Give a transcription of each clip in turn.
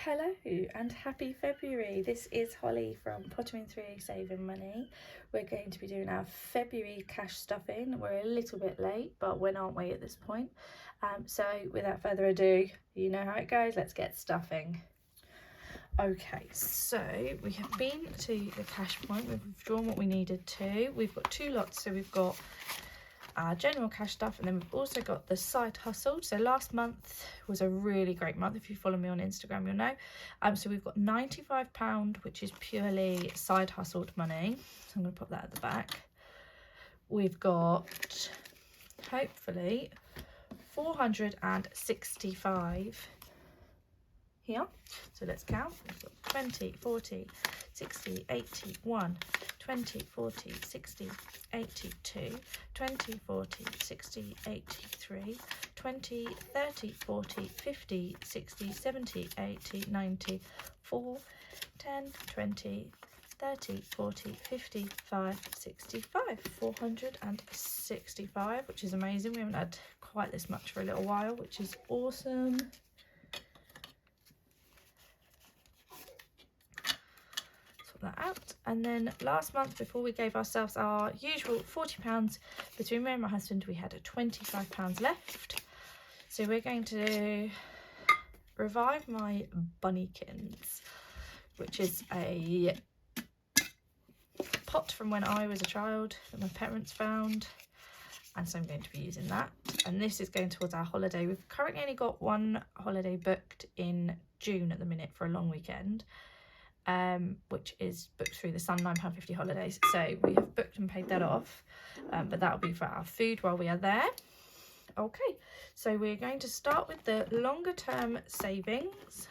Hello and happy February. This is Holly from Pottering Through Saving Money. We're going to be doing our February cash stuffing. We're a little bit late, but when aren't we at this point? So without further ado, you know how it goes. Let's get stuffing. Okay, so we have been to the cash point. We've drawn what we needed to. We've got two lots, so we've got our general cash stuff, and then we've also got the side hustle. So last month was a really great month. If you follow me on Instagram, you'll know. So we've got £95, which is purely side hustled money. So I'm going to put that at the back. We've got, hopefully, 465 here. So let's count. We've got 20, 40, 60, 80, 1, 20, 40, 60, 82, 20, 40, 60, 83, 20, 30, 40, 50, 60, 70, 80, 90, 4, 10, 20, 30, 40, 55, 65, 465, which is amazing. We haven't had quite this much for a little while, which is awesome. That out. And then last month, before we gave ourselves our usual £40 between me and my husband, we had a £25 left. So we're going to revive my Bunnykins, which is a pot from when I was a child that my parents found, and so I'm going to be using that. And this is going towards our holiday. We've currently only got one holiday booked in June at the minute for a long weekend, which is booked through the Sun £9.50 holidays. So we have booked and paid that off, but that'll be for our food while we are there. Okay, so we're going to start with the longer term savings.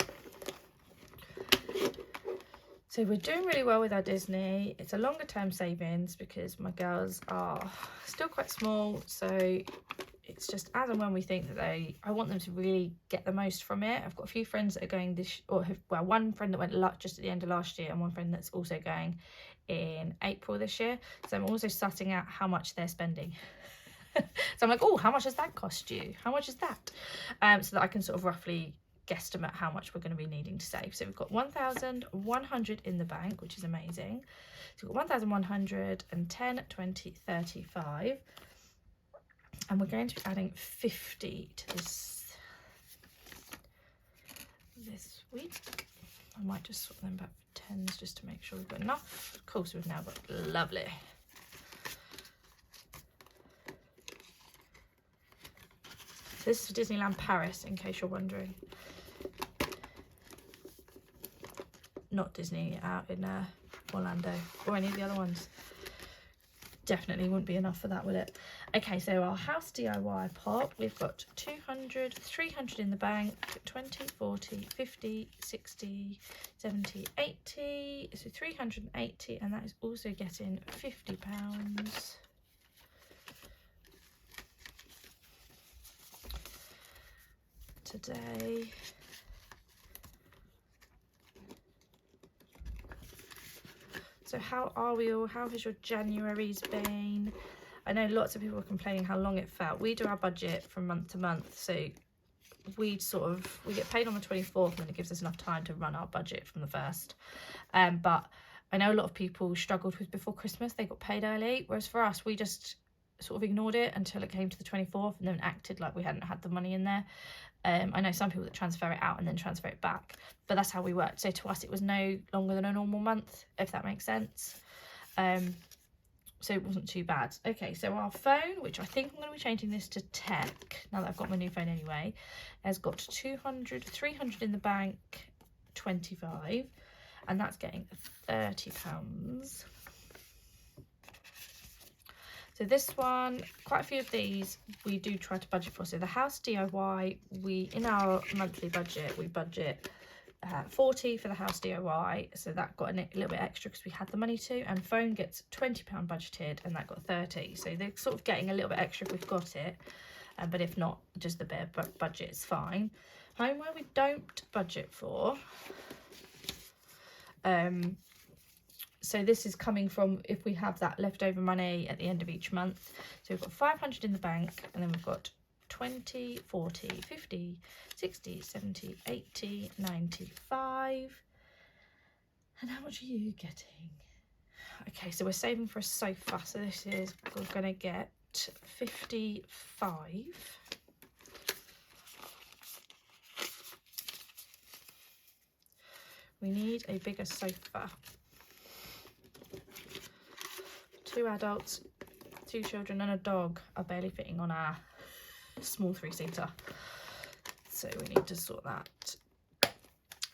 So we're doing really well with our Disney. It's a longer term savings because my girls are still quite small, so it's just as and when we think that I want them to really get the most from it. I've got a few friends that are going one friend that went just at the end of last year, and one friend that's also going in April this year. So I'm also sussing out how much they're spending. So I'm like, oh, how much does that cost you? How much is that? So that I can sort of roughly guesstimate how much we're going to be needing to save. So we've got 1,100 in the bank, which is amazing. So we've got 1,100 and 10, 20, 35. And we're going to be adding 50 to this week. I might just swap them back for tens just to make sure we've got enough. Of course, we've now got lovely. So this is for Disneyland Paris, in case you're wondering. Not Disney out in Orlando or any of the other ones. Definitely wouldn't be enough for that, would it? Okay, so our house DIY pot, we've got 200, 300 in the bank, 20, 40, 50, 60, 70, 80, so 380, and that is also getting £50. Today. So how are we all? How has your January's been? I know lots of people are complaining how long it felt. We do our budget from month to month, so we get paid on the 24th, and then it gives us enough time to run our budget from the 1st. But I know a lot of people struggled with before Christmas. They got paid early, whereas for us, we just sort of ignored it until it came to the 24th and then acted like we hadn't had the money in there. I know some people that transfer it out and then transfer it back, but that's how we worked. So to us, it was no longer than a normal month, if that makes sense. So it wasn't too bad. Okay, so our phone, which I think I'm going to be changing this to tech, now that I've got my new phone anyway, has got 200, 300 in the bank, 25, and that's getting £30. So this one, quite a few of these we do try to budget for. So the house DIY, in our monthly budget, we budget 40 for the house DIY, so that got a little bit extra because we had the money to, and phone gets £20 budgeted, and that got 30, so they're sort of getting a little bit extra if we've got it, but if not, just the bare budget is fine. Homeware we don't budget for, so this is coming from if we have that leftover money at the end of each month. So we've got 500 in the bank, and then we've got 20, 40, 50, 60, 70, 80, 95. And how much are you getting? Okay, so we're saving for a sofa. So this is, we're going to get 55. We need a bigger sofa. 2 adults, 2 children and a dog are barely fitting on our small 3-seater. So we need to sort that.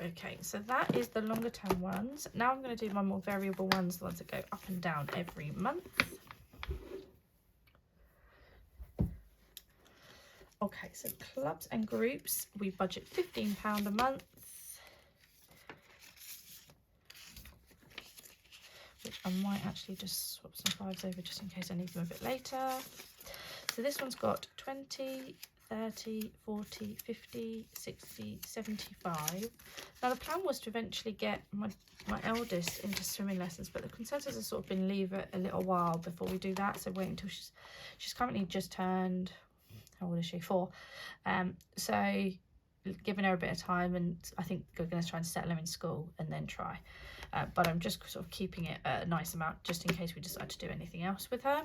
Okay, so that is the longer term ones. Now I'm going to do my more variable ones, the ones that go up and down every month. Okay, so clubs and groups, we budget £15 a month, which I might actually just swap some 5s over just in case I need them a bit later. So this one's got 20, 30, 40, 50, 60, 75. Now the plan was to eventually get my eldest into swimming lessons, but the consensus has sort of been leave it a little while before we do that. So wait until she's currently just turned, how old is she? 4. So giving her a bit of time, and I think we're going to try and settle her in school and then try. But I'm just sort of keeping it a nice amount just in case we decide to do anything else with her,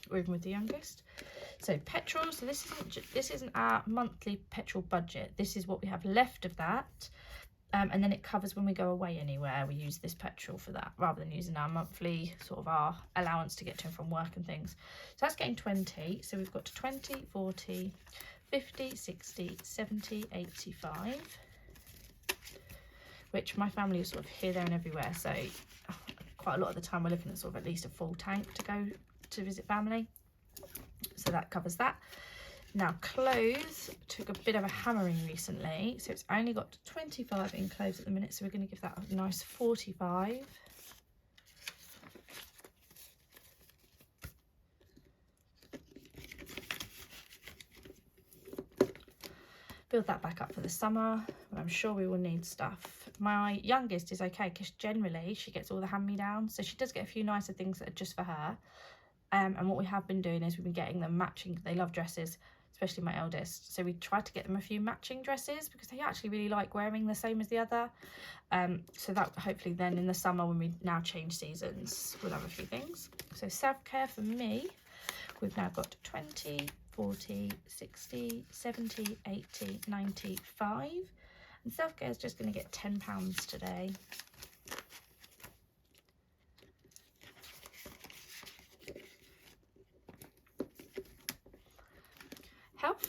or even with the youngest. So petrol, so this isn't our monthly petrol budget. This is what we have left of that. And then it covers when we go away anywhere, we use this petrol for that, rather than using our monthly sort of our allowance to get to and from work and things. So that's getting 20. So we've got 20, 40, 50, 60, 70, 85, which my family is sort of here, there and everywhere. So quite a lot of the time we're looking at sort of at least a full tank to go to visit family. So that covers that. Now clothes took a bit of a hammering recently, so it's only got 25 in clothes at the minute, so we're going to give that a nice 45. Build that back up for the summer, but I'm sure we will need stuff. My youngest is okay because generally she gets all the hand-me-downs, so she does get a few nicer things that are just for her. And what we have been doing is we've been getting them matching. They love dresses, especially my eldest, so we tried to get them a few matching dresses because they actually really like wearing the same as the other. So that hopefully then in the summer, when we now change seasons, we'll have a few things. So self-care for me, we've now got 20, 40, 60, 70, 80, 95, and self-care is just going to get £10 today. Health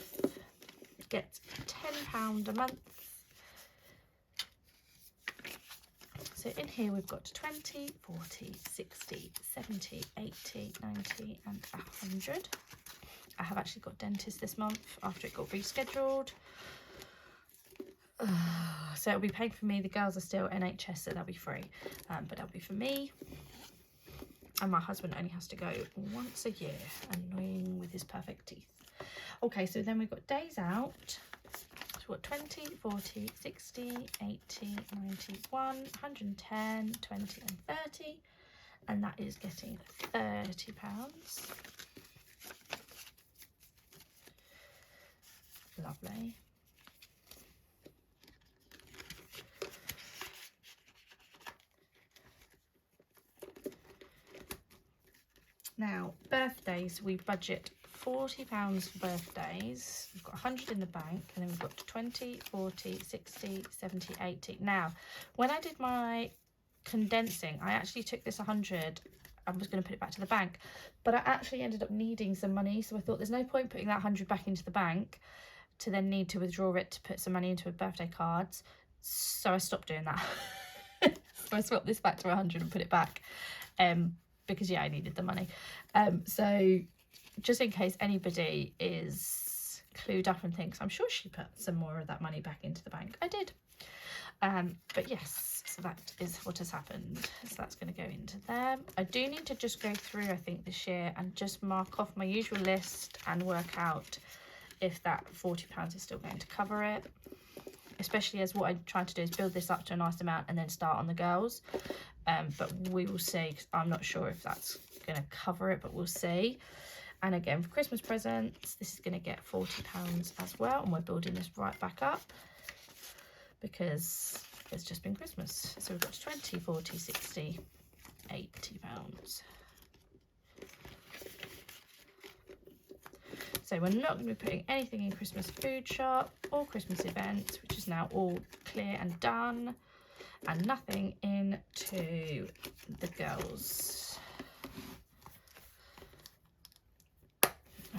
gets £10 a month. So in here we've got 20, 40, 60, 70, 80, 90 and 100. I have actually got dentist this month after it got rescheduled. So it'll be paid for me. The girls are still NHS, so they'll be free. But that'll be for me. And my husband only has to go once a year, annoying with his perfect teeth. Okay, so then we've got days out. So we've got 20, 40, 60, 80, 91, 110, 20 and 30. And that is getting £30. Lovely. Now, birthdays, we budget £40 for birthdays. We've got 100 in the bank, and then we've got 20, 40, 60, 70, 80. Now, when I did my condensing, I actually took this 100. I was going to put it back to the bank, but I actually ended up needing some money, so I thought there's no point putting that 100 back into the bank to then need to withdraw it to put some money into birthday cards. So I stopped doing that. So I swapped this back to 100 and put it back, because yeah, I needed the money. So just in case anybody is clued up and thinks, I'm sure she put some more of that money back into the bank. I did. But yes, so that is what has happened. So that's going to go into there. I do need to just go through, I think, this year and just mark off my usual list and work out if that £40 is still going to cover it. Especially as what I'm trying to do is build this up to a nice amount and then start on the girls. But we will see, 'cause I'm not sure if that's going to cover it, but we'll see. And again, for Christmas presents, this is going to get £40 as well. And we're building this right back up because it's just been Christmas. So we've got 20, 40, 60, £80. So we're not going to be putting anything in Christmas food shop or Christmas events, which is now all clear and done, and nothing into the girls.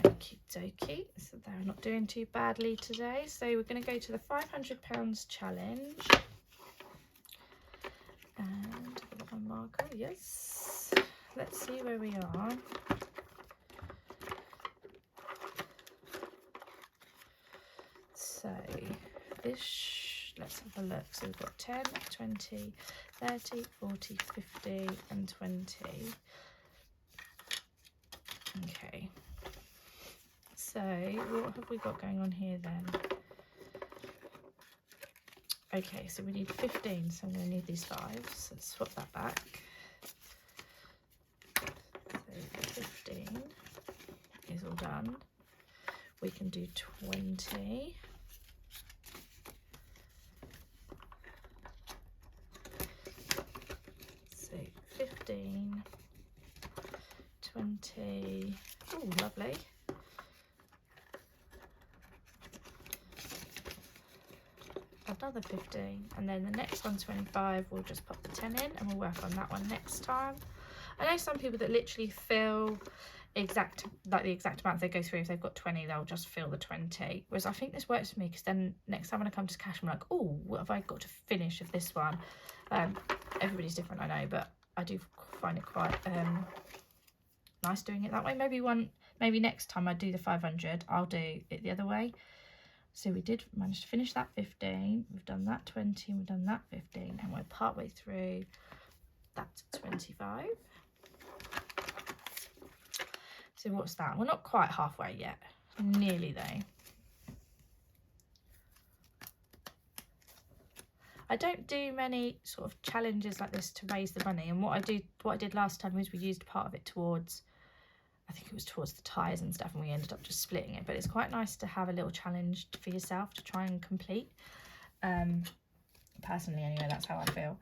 Okie dokie, so they're not doing too badly today. So we're going to go to the £500 challenge. And I've got my marker, yes. Let's see where we are. So this, let's have a look. So we've got 10, 20, 30, 40, 50 and 20. Okay. So what have we got going on here then? Okay, so we need 15, so I'm going to need these 5. So let's swap that back. So 15 is all done. We can do 20. So 15, 20. Oh, lovely. Another 15, and then the next one 25. We'll just pop the 10 in and we'll work on that one next time. I know some people that literally fill the exact amount they go through. If they've got 20, they'll just fill the 20, whereas I think this works for me, because then next time when I come to cash, I'm like, oh, what have I got to finish of this one? Everybody's different, I know, but I do find it quite nice doing it that way. Maybe next time I do the 500, I'll do it the other way. So we did manage to finish that 15, we've done that 20, and we've done that 15, and we're partway through that 25. So what's that? We're not quite halfway yet, nearly though. I don't do many sort of challenges like this to raise the money, and what I did last time was we used part of it towards, I think it was towards the tyres and stuff, and we ended up just splitting it. But it's quite nice to have a little challenge for yourself to try and complete. Personally, anyway, that's how I feel.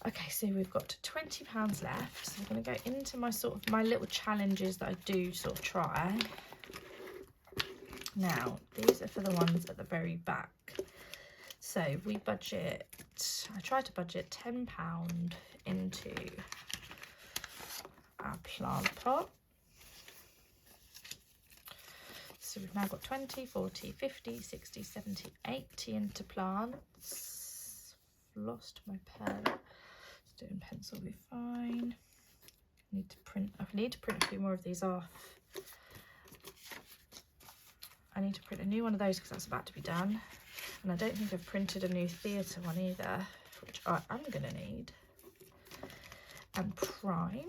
Okay, so we've got £20 left. So we're going to go into my little challenges that I do sort of try. Now, these are for the ones at the very back. So we budget, I try to budget £10 into our plant pot. So we've now got 20, 40, 50, 60, 70, 80 into plants. Lost my pen. Just do it in pencil, will be fine. I need to print a few more of these off. I need to print a new one of those because that's about to be done. And I don't think I've printed a new theatre one either, which I am going to need. And prime.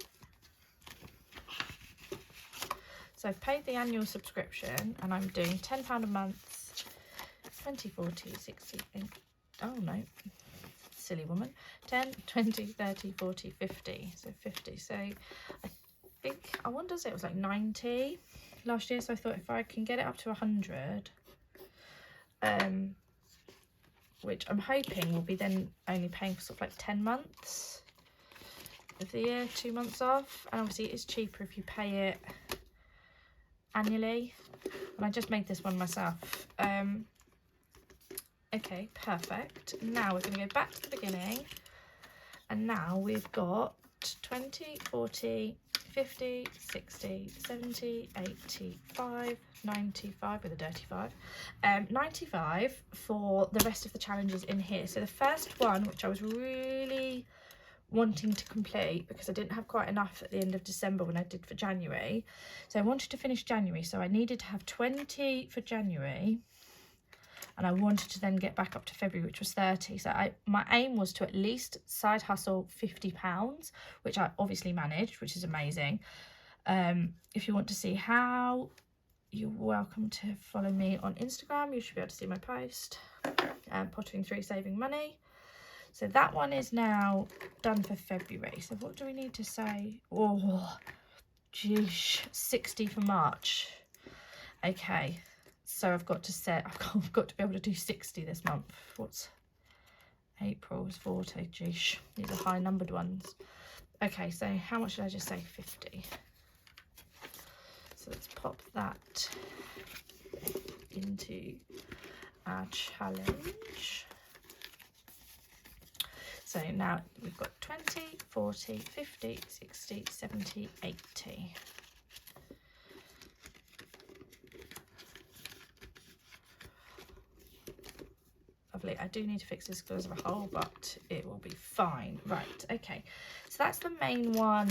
So I've paid the annual subscription and I'm doing £10 a month, 20, 40, 60, oh no, silly woman, 10, 20, 30, 40, 50, so 50. So I want to say it was like 90 last year, so I thought if I can get it up to 100, which I'm hoping will be then only paying for sort of like 10 months of the year, 2 months off, and obviously it's cheaper if you pay it annually, and I just made this one myself. Okay, perfect. Now we're going to go back to the beginning, and now we've got 20, 40, 50, 60, 70, 85, 95 with a dirty 5, 95 for the rest of the challenges in here. So the first one, which I was really wanting to complete because I didn't have quite enough at the end of December when I did for January, so I wanted to finish January, so I needed to have 20 for January, and I wanted to then get back up to February, which was 30. So my aim was to at least side hustle £50, which I obviously managed, which is amazing. If you want to see how, you're welcome to follow me on Instagram. You should be able to see my post, Pottering Through Saving Money. So that one is now done for February. So what do we need to say? Oh, Geesh, 60 for March. Okay, so I've got to set, I've got to be able to do 60 this month. What's April is 40, geesh, these are high numbered ones. Okay, so how much did I just say? 50. So let's pop that into our challenge. So now we've got 20, 40, 50, 60, 70, 80. Lovely. I do need to fix this because of a hole, but it will be fine. Right, okay. So that's the main one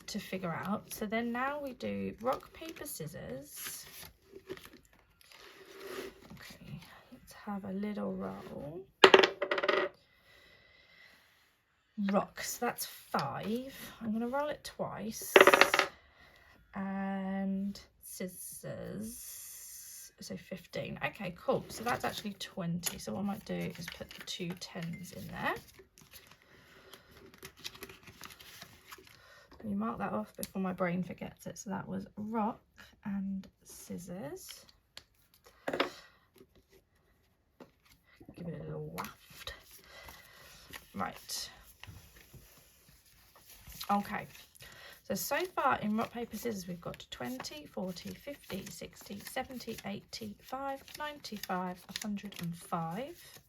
to figure out. So then now we do rock, paper, scissors. Okay, let's have a little roll. Rock, so that's 5. I'm going to roll it twice. And scissors, so 15. Okay, cool. So that's actually 20. So what I might do is put the 2 10s in there. Let me mark that off before my brain forgets it. So that was rock and scissors. Give it a little waft. Right. Okay. So far in rock, paper, scissors, we've got 20, 40, 50, 60, 70, 85, 95, 105.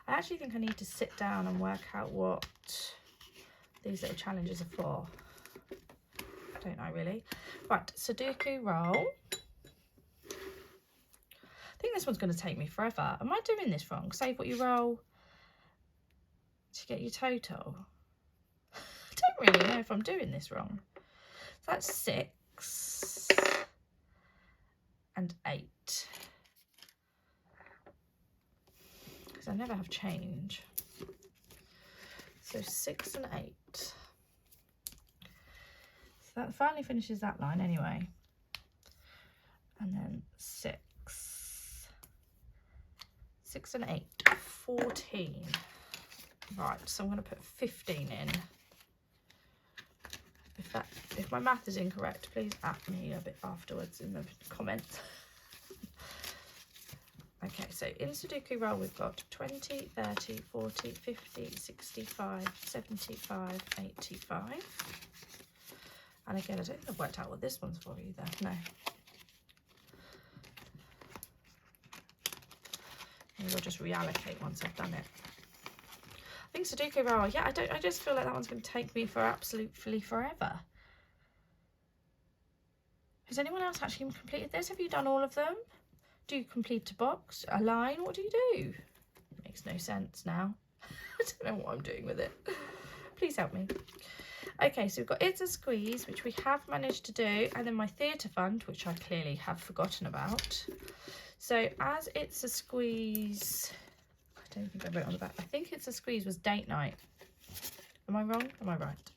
I actually think I need to sit down and work out what these little challenges are for. I don't know really. Right, Sudoku roll. I think this one's going to take me forever. Am I doing this wrong? Save what you roll to get your total. I don't really know if I'm doing this wrong. So that's 6 and 8. Because I never have change. So 6 and 8. So that finally finishes that line anyway. And then 6. 6 and 8. 14. Right, so I'm going to put 15 in. If my math is incorrect, please at me a bit afterwards in the comments. Okay, so in Sudoku roll we've got 20, 30, 40, 50, 65, 75, 85. And again, I don't think I've worked out what this one's for either. No. Maybe I'll just reallocate once I've done it. I think Sudoku roll, yeah, I just feel like that one's going to take me for absolutely forever. Has anyone else actually completed this? Have you done all of them? Do you complete a box, a line? What do you do? It makes no sense now. I don't know what I'm doing with it. Please help me. Okay, so we've got It's a Squeeze, which we have managed to do, and then my theatre fund, which I clearly have forgotten about. So as It's a Squeeze, I don't think I wrote on the back. I think It's a Squeeze was date night. Am I wrong? Am I right?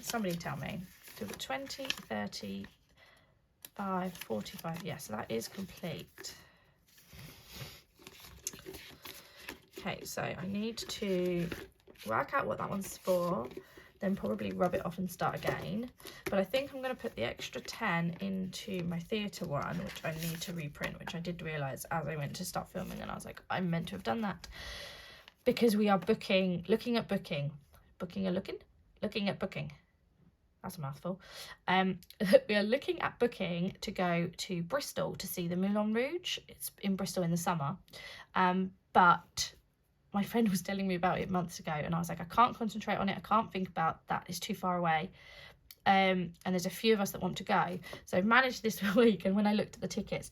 Somebody tell me. So we've got 20, 30, 5, 45. Yeah, so that is complete. Okay, so I need to work out what that one's for, then probably rub it off and start again. But I think I'm going to put the extra 10 into my theatre one, which I need to reprint, which I did realise as I went to start filming, and I was like, I meant to have done that. Because we are looking at booking. That's a mouthful. We are looking at booking to go to Bristol to see the Moulin Rouge. It's in Bristol in the summer. But my friend was telling me about it months ago, and I was like, I can't concentrate on it. I can't think about that. It's too far away. And there's a few of us that want to go. So I've managed this week, and when I looked at the tickets,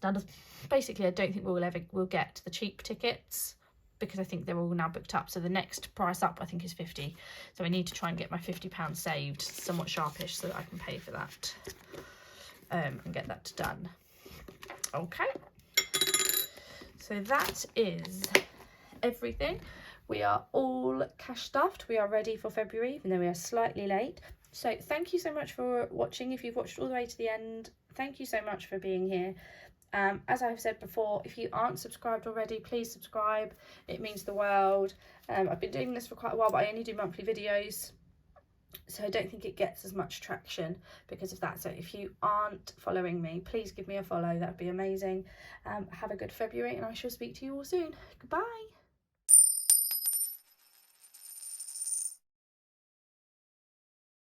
basically I don't think we'll get the cheap tickets, because I think they're all now booked up. So the next price up, I think, is 50. So I need to try and get my £50 saved somewhat sharpish so that I can pay for that and get that done. Okay. So that is everything. We are all cash stuffed. We are ready for February, even though we are slightly late. So thank you so much for watching. If you've watched all the way to the end, thank you so much for being here. As I've said before, if you aren't subscribed already, please subscribe. It means the world. I've been doing this for quite a while, but I only do monthly videos. So I don't think it gets as much traction because of that. So if you aren't following me, please give me a follow. That would be amazing. Have a good February, and I shall speak to you all soon. Goodbye.